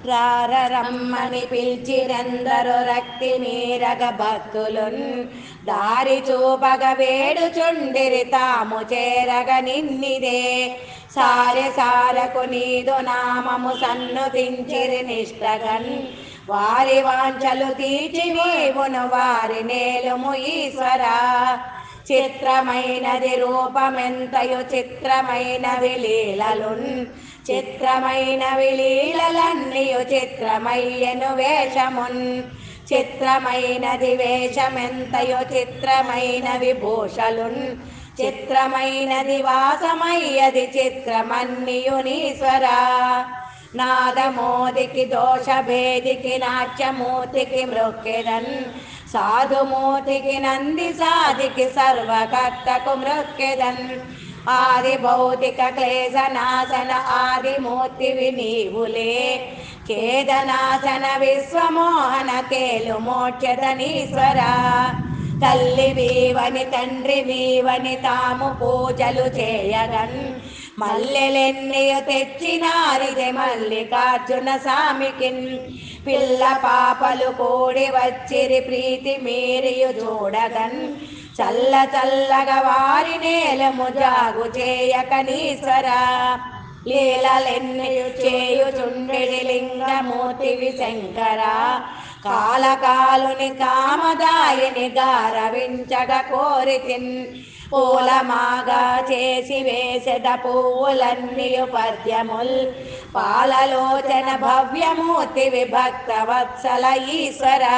రారమ్మని పిలిచిరెందరు రక్తి మీరగ భక్తులున్ దారి చూపగ వేడుచుండిరి తాము చేరగ నిన్నిదే సారె సారకు నీదు నామము సన్నుతించిరి నిష్టగన్ వారి వాంఛలు తీర్చి నీవును వారి నేలుము ఈశ్వరా చిత్రమైనది రూపమెంతయు చిత్రమైనవి లీలలున్ చిత్రమైనవి లీలలన్నీయు చిత్రమయ్యను వేషమున్ చిత్రమైనది వేషమెంతయు చిత్రమైనవి భూషలున్ చిత్రమైనది వాసమయ్యది చిత్రమన్నియు నీశ్వరా నాదమోదికి దోషభేదికి నాట్యమూర్తికి మృక్కెదన్ సాధుమూర్తికి నంది సాధికి సర్వకర్తకు మృక్కెదన్ ఆది భౌతిక క్లేశ నాశన ఆదిమూర్తివి నీవులే ఖేదనాశన విశ్వమోహన కేలు మోక్షదనీశ్వరా తల్లి వీవని తండ్రి వీవని తాము పూజలు చేయగన్ మల్లెలెన్నయు తెచ్చినారిది మల్లికార్జున స్వామికిన్ పిల్ల పాపలు కూడి వచ్చిరి ప్రీతి మీరియు చూడగన్ చల్ల చల్లగా వారి నేలము జాగు చేయక నీశ్వరా లీలలెన్నయు చేయుచుండెడి లింగమూర్తివి శంకరా కాలకాలుని కామదాయిని గారవించగ కోరితిన్ పూలమాగా చేసి వేసెద పువ్వులన్నీయు పద్యముల్ పాలలోచన భవ్యమూర్తి విభక్త వత్సల ఈశ్వరా।